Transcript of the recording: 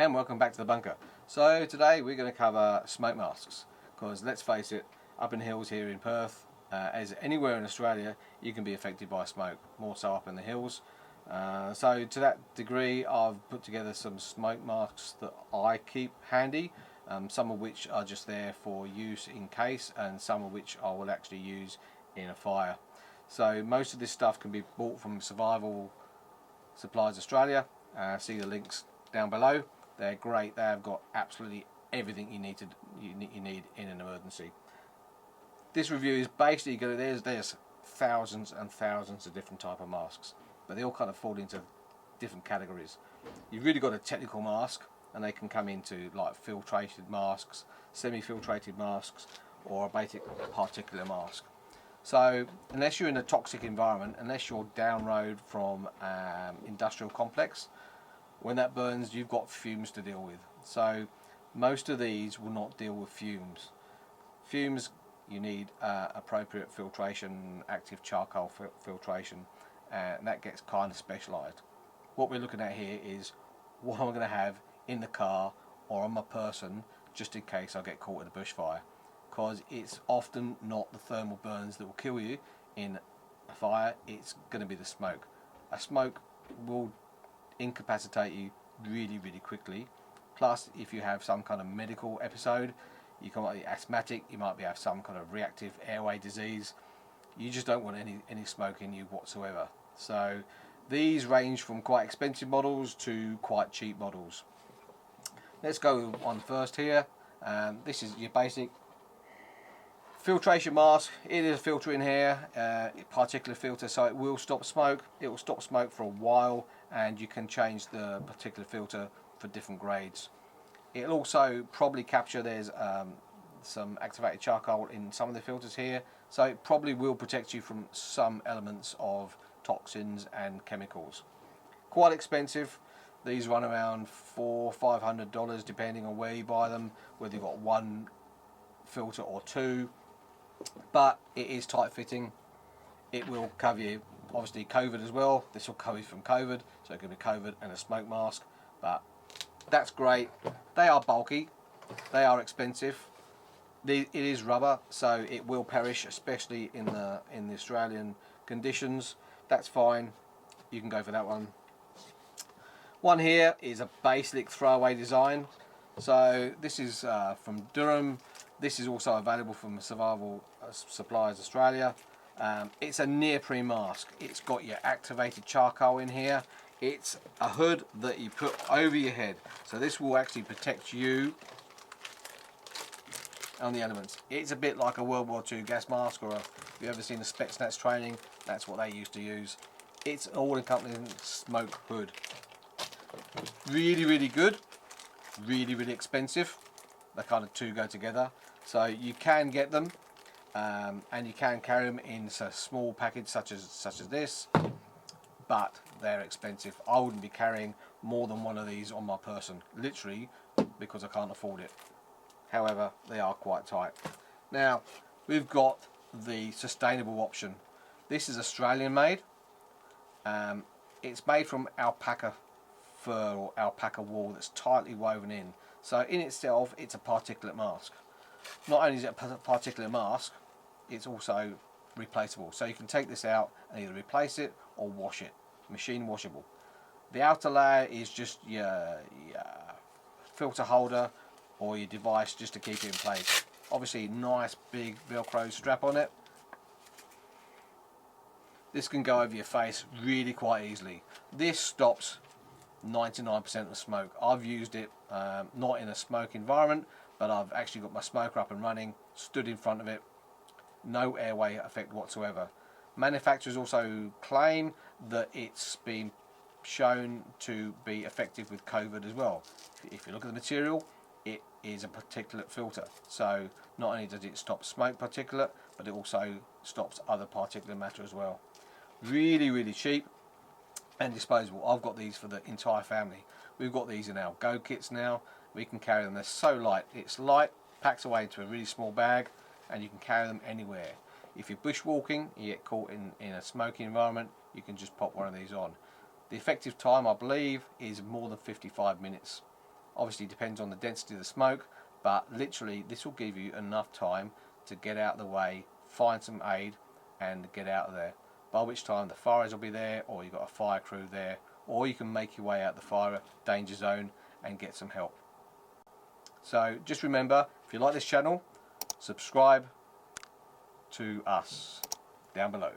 And welcome back to the bunker. So today we're going to cover smoke masks, because let's face it, up in the hills here in Perth, as anywhere in Australia, you can be affected by smoke, more so up in the hills. So to that degree, I've put together some smoke masks that I keep handy, some of which are just there for use in case, and some of which I will actually use in a fire. So most of this stuff can be bought from Survival Supplies Australia. See the links down below. They're great. They have got absolutely everything you need in an emergency. This review is basically going to, there's thousands and thousands of different type of masks, but they all kind of fall into different categories. You've really got a technical mask, and they can come into like filtrated masks, semi-filtrated masks, or a basic particulate mask. So unless you're in a toxic environment, unless you're down road from industrial complex, when that burns, you've got fumes to deal with. So most of these will not deal with fumes. Fumes, you need appropriate filtration, active charcoal filtration, and that gets kind of specialised. What we're looking at here is what I'm going to have in the car or on my person, just in case I get caught in a bushfire, because it's often not the thermal burns that will kill you in a fire. It's going to be the smoke. A smoke will incapacitate you really quickly. Plus, if you have some kind of medical episode, you might be asthmatic, you might have some kind of reactive airway disease, you just don't want any smoke in you whatsoever. So these range from quite expensive models to quite cheap models. Let's go with one first here. This is your basic filtration mask. It is a filter in here, particulate filter, so it will stop smoke. It will stop smoke for a while, and you can change the particulate filter for different grades. It'll also probably capture, there's some activated charcoal in some of the filters here, so it probably will protect you from some elements of toxins and chemicals. Quite expensive. These run around $400–500 depending on where you buy them, whether you've got one filter or two. But it is tight fitting. It will cover you, obviously COVID as well. This will cover you from COVID, so it can be COVID and a smoke mask. But that's great. They are bulky, they are expensive. It is rubber, so it will perish, especially in the Australian conditions. That's fine. You can go for that one. One here is a basic throwaway design. So this is from Durham. This is also available from Survival Supplies Australia. It's a neoprene mask. It's got your activated charcoal in here. It's a hood that you put over your head. So this will actually protect you on the elements. It's a bit like a World War II gas mask, or if you've ever seen the Spetsnaz training, that's what they used to use. It's an all-encompassing smoke hood. Really good. Really expensive. The kind of two go together. So you can get them, and you can carry them in a small package such as this, but they're expensive. I wouldn't be carrying more than one of these on my person, literally, because I can't afford it. However, they are quite tight. Now we've got the sustainable option. This is Australian made. It's made from alpaca fur or alpaca wool that's tightly woven in. So in itself, it's a particulate mask. Not only is it a particulate mask, it's also replaceable. So you can take this out and either replace it or wash it. Machine washable. The outer layer is just your filter holder or your device just to keep it in place. Obviously, nice big Velcro strap on it. This can go over your face really quite easily. This stops 99% of smoke. I've used it not in a smoke environment, but I've actually got my smoker up and running, stood in front of it, no airway effect whatsoever. Manufacturers also claim that it's been shown to be effective with COVID as well. If you look at the material, it is a particulate filter, so not only does it stop smoke particulate, but it also stops other particulate matter as well. Really cheap and disposable. I've got these for the entire family. We've got these in our go kits now. We can carry them. They're so light. It's light, packs away into a really small bag, and you can carry them anywhere. If you're bushwalking, you get caught in a smoky environment, you can just pop one of these on. The effective time, I believe, is more than 55 minutes. Obviously depends on the density of the smoke, but literally this will give you enough time to get out of the way, find some aid and get out of there, by which time the fires will be there, or you've got a fire crew there, or you can make your way out the fire danger zone and get some help. So just remember, if you like this channel, subscribe to us down below.